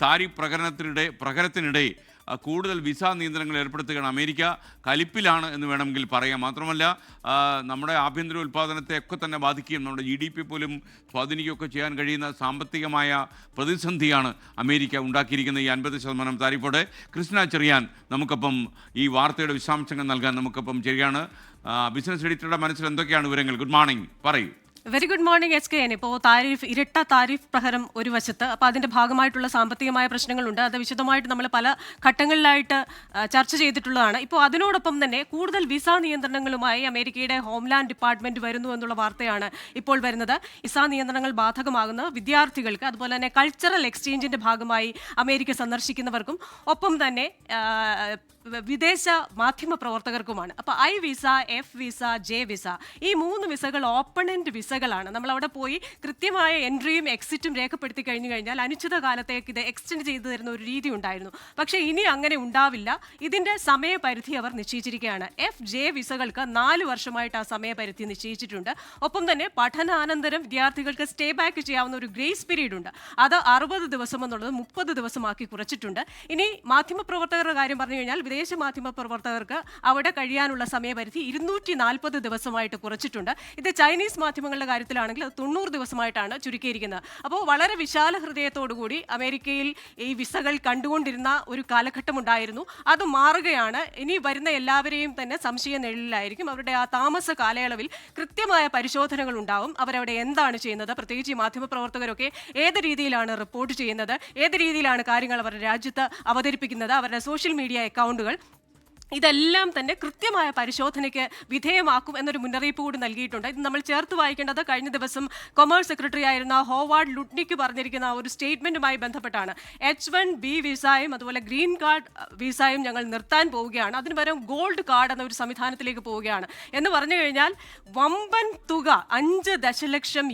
Tariff പ്രഹരത്തിനിടെ കൂടുതൽ visa നിയന്ത്രണങ്ങൾ ഏർപ്പെടുത്തുകയാണ്. America കലിപ്പിലാണ് എന്ന് വേണമെങ്കിൽ പറയാം. മാത്രമല്ല നമ്മുടെ ആഭ്യന്തര ഉൽപ്പാദനത്തെ ഒക്കെ തന്നെ ബാധിക്കുകയും നമ്മുടെ GDP പോലും സ്വാധീനിക്കുകയൊക്കെ ചെയ്യാൻ കഴിയുന്ന സാമ്പത്തികമായ പ്രതിസന്ധിയാണ് അമേരിക്ക ഉണ്ടാക്കിയിരിക്കുന്ന ഈ 50% താരിഫോടെ. കൃഷ്ണ ചെറിയാൻ നമുക്കൊപ്പം ഈ വാർത്തയുടെ വിശദാംശങ്ങൾ നൽകാൻ നമുക്കൊപ്പം ശരിയാണ്. ബിസിനസ് എഡിറ്ററുടെ മനസ്സിൽ എന്തൊക്കെയാണ് വിവരങ്ങൾ? ഗുഡ് മോർണിംഗ്, പറയൂ. Very good morning SKN. ഇപ്പോൾ ഇരട്ട താരിഫ് പ്രഹരം ഒരു വശത്ത്, അപ്പോൾ അതിൻ്റെ ഭാഗമായിട്ടുള്ള സാമ്പത്തികമായ പ്രശ്നങ്ങളുണ്ട്. അത് വിശദമായിട്ട് നമ്മൾ പല ഘട്ടങ്ങളിലായിട്ട് ചർച്ച ചെയ്തിട്ടുള്ളതാണ്. ഇപ്പോൾ അതിനോടൊപ്പം തന്നെ കൂടുതൽ വിസ നിയന്ത്രണങ്ങളുമായി അമേരിക്കയുടെ ഹോംലാൻഡ് ഡിപ്പാർട്ട്മെൻറ്റ് വരുന്നു എന്നുള്ള വാർത്തയാണ് ഇപ്പോൾ വരുന്നത്. വിസ നിയന്ത്രണങ്ങൾ ബാധകമാകുന്ന വിദ്യാർത്ഥികൾക്ക്, അതുപോലെ തന്നെ കൾച്ചറൽ എക്സ്ചേഞ്ചിൻ്റെ ഭാഗമായി അമേരിക്ക സന്ദർശിക്കുന്നവർക്കും ഒപ്പം തന്നെ വിദേശ മാധ്യമ പ്രവർത്തകർക്കുമാണ്. അപ്പോൾ I visa, F visa, J visa, ഈ 3 വിസകൾ ഓപ്പൺ എൻഡ് വിസകളാണ്. നമ്മളവിടെ പോയി കൃത്യമായ എൻട്രിയും എക്സിറ്റും രേഖപ്പെടുത്തി കഴിഞ്ഞാൽ അനിശ്ചിത കാലത്തേക്ക് ഇത് എക്സ്റ്റെൻഡ് ചെയ്തു തരുന്ന ഒരു രീതി ഉണ്ടായിരുന്നു. പക്ഷേ ഇനി അങ്ങനെ ഉണ്ടാവില്ല. ഇതിൻ്റെ സമയപരിധി അവർ നിശ്ചയിച്ചിരിക്കുകയാണ്. F, J വിസകൾക്ക് 4 വർഷമായിട്ട് ആ സമയപരിധി നിശ്ചയിച്ചിട്ടുണ്ട്. ഒപ്പം തന്നെ പഠനാനന്തരം വിദ്യാർത്ഥികൾക്ക് സ്റ്റേ ബാക്ക് ചെയ്യാവുന്ന ഒരു ഗ്രേസ് പീരീഡ് ഉണ്ട്. അത് 60 ദിവസം എന്നുള്ളത് 30 ദിവസമാക്കി കുറച്ചിട്ടുണ്ട്. ഇനി മാധ്യമപ്രവർത്തകരുടെ കാര്യം പറഞ്ഞു കഴിഞ്ഞാൽ വിദേശ മാധ്യമ പ്രവർത്തകർക്ക് അവിടെ കഴിയാനുള്ള സമയപരിധി 240 ദിവസമായിട്ട് കുറച്ചിട്ടുണ്ട്. ഇത് ചൈനീസ് മാധ്യമങ്ങളുടെ കാര്യത്തിലാണെങ്കിൽ അത് 90 ദിവസമായിട്ടാണ് ചുരുക്കിയിരിക്കുന്നത്. അപ്പോൾ വളരെ വിശാല ഹൃദയത്തോടുകൂടി അമേരിക്കയിൽ ഈ വിസകൾ കണ്ടുകൊണ്ടിരുന്ന ഒരു കാലഘട്ടം ഉണ്ടായിരുന്നു. അത് മാറുകയാണ്. ഇനി വരുന്ന എല്ലാവരെയും തന്നെ സംശയ നിഴലിലായിരിക്കും. അവരുടെ ആ താമസ കാലയളവിൽ കൃത്യമായ പരിശോധനകൾ ഉണ്ടാവും. അവരവിടെ എന്താണ് ചെയ്യുന്നത്, പ്രത്യേകിച്ച് ഈ മാധ്യമപ്രവർത്തകരൊക്കെ ഏത് രീതിയിലാണ് റിപ്പോർട്ട് ചെയ്യുന്നത്, ഏത് രീതിയിലാണ് കാര്യങ്ങൾ അവരുടെ രാജ്യത്ത് അവതരിപ്പിക്കുന്നത്, അവരുടെ സോഷ്യൽ മീഡിയ അക്കൗണ്ടുകൾ, ഇതെല്ലാം തന്നെ കൃത്യമായ പരിശോധനയ്ക്ക് വിധേയമാക്കും എന്നൊരു മുന്നറിയിപ്പ് കൂടി നൽകിയിട്ടുണ്ട്. ഇത് നമ്മൾ ചേർത്ത് വായിക്കേണ്ടത് കഴിഞ്ഞ ദിവസം കൊമേഴ്സ് സെക്രട്ടറി ആയിരുന്ന ഹോവാർഡ് ലുട്നിക്ക് പറഞ്ഞിരിക്കുന്ന ഒരു സ്റ്റേറ്റ്മെന്റുമായി ബന്ധപ്പെട്ടാണ്. H1B വിസയും അതുപോലെ ഗ്രീൻ കാർഡ് വിസയും ഞങ്ങൾ നിർത്താൻ പോവുകയാണ്, അതിന് പകരം ഗോൾഡ് കാർഡ് എന്ന ഒരു സംവിധാനത്തിലേക്ക് പോവുകയാണ് എന്ന് പറഞ്ഞു കഴിഞ്ഞാൽ വമ്പൻ തുക $5 ദശലക്ഷം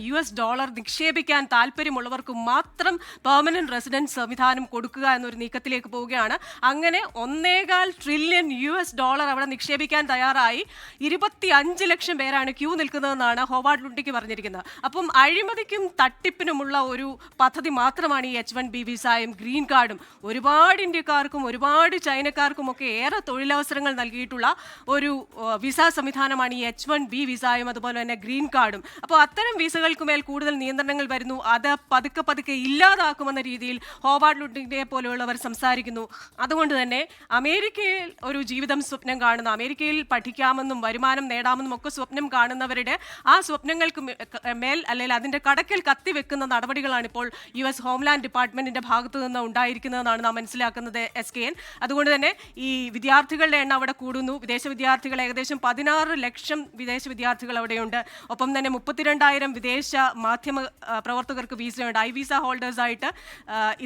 നിക്ഷേപിക്കാൻ താല്പര്യമുള്ളവർക്ക് മാത്രം പെർമനന്റ് റെസിഡൻസ് സംവിധാനം കൊടുക്കുക എന്നൊരു നീക്കത്തിലേക്ക് പോവുകയാണ്. അങ്ങനെ $1.25 ട്രില്യൺ അവിടെ നിക്ഷേപിക്കാൻ തയ്യാറായി 25 ലക്ഷം പേരാണ് ക്യൂ നിൽക്കുന്നതെന്നാണ് ഹോവാർഡ് ലുട്ടിക്ക് പറഞ്ഞിരിക്കുന്നത്. അപ്പം അഴിമതിക്കും തട്ടിപ്പിനുമുള്ള ഒരു പദ്ധതി മാത്രമാണ് ഈ H1B വിസയും ഗ്രീൻ കാർഡും. ഒരുപാട് ഇന്ത്യക്കാർക്കും ഒരുപാട് ചൈനക്കാർക്കും ഒക്കെ ഏറെ തൊഴിലവസരങ്ങൾ നൽകിയിട്ടുള്ള ഒരു വിസ സംവിധാനമാണ് ഈ H1B വിസയും അതുപോലെ തന്നെ ഗ്രീൻ കാർഡും. അപ്പോൾ അത്തരം വിസകൾക്ക് മേൽ കൂടുതൽ നിയന്ത്രണങ്ങൾ വരുന്നു. അത് പതുക്കെ ഇല്ലാതാക്കുമെന്ന രീതിയിൽ ഹോവാർഡ് ലുട്ടിനെ പോലെയുള്ളവർ സംസാരിക്കുന്നു. അതുകൊണ്ട് തന്നെ അമേരിക്കയിൽ ഒരു ജീവിതം സ്വപ്നം കാണുന്ന, അമേരിക്കയിൽ പഠിക്കാമെന്നും വരുമാനം നേടാമെന്നും ഒക്കെ സ്വപ്നം കാണുന്നവരുടെ ആ സ്വപ്നങ്ങൾക്ക് മേൽ അല്ലെങ്കിൽ അതിൻ്റെ കടക്കൽ കത്തിവെക്കുന്ന നടപടികളാണ് ഇപ്പോൾ US ഹോംലാൻഡ് ഡിപ്പാർട്ട്മെന്റിന്റെ ഭാഗത്തു നിന്ന് ഉണ്ടായിരിക്കുന്നതെന്നാണ് നാം മനസ്സിലാക്കുന്നത് SKN. അതുകൊണ്ട് തന്നെ ഈ വിദ്യാർത്ഥികളുടെ എണ്ണം അവിടെ കൂടുന്നു. വിദേശ വിദ്യാർത്ഥികൾ ഏകദേശം 16 ലക്ഷം വിദേശ വിദ്യാർത്ഥികൾ അവിടെയുണ്ട്. ഒപ്പം തന്നെ 32,000 വിദേശ മാധ്യമ പ്രവർത്തകർക്ക് വിസയുണ്ട്. I വിസ ഹോൾഡേഴ്സായിട്ട്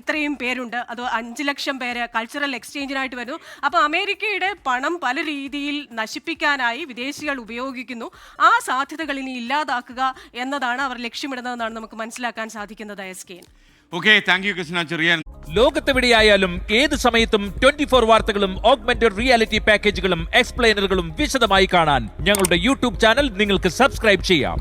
ഇത്രയും പേരുണ്ട്. അത് 5 ലക്ഷം പേര് കൾച്ചറൽ എക്സ്ചേഞ്ചിനായിട്ട് വരുന്നു. അപ്പോൾ അമേരിക്കയുടെ പണം പല രീതിയിൽ നശിപ്പിക്കാനായി വിദേശികൾ ഉപയോഗിക്കുന്നു. ആ സാധ്യതകൾ ഇനി ഇല്ലാതാക്കുക എന്നതാണ് അവർ ലക്ഷ്യമിടുന്നതെന്നാണ് നമുക്ക് മനസ്സിലാക്കാൻ സാധിക്കുന്നത് SKN. Okay, thank you Krishna Cheriyan. ലോകത്തെവിടെയായാലും ഏത് സമയത്തും 24 വാർത്തകളും ഓഗ്മെന്റഡ് റിയാലിറ്റി പാക്കേജുകളും എക്സ്പ്ലെയിനറുകളും വിശദമായി കാണാൻ ഞങ്ങളുടെ YouTube ചാനൽ നിങ്ങൾക്ക് സബ്സ്ക്രൈബ് ചെയ്യാം.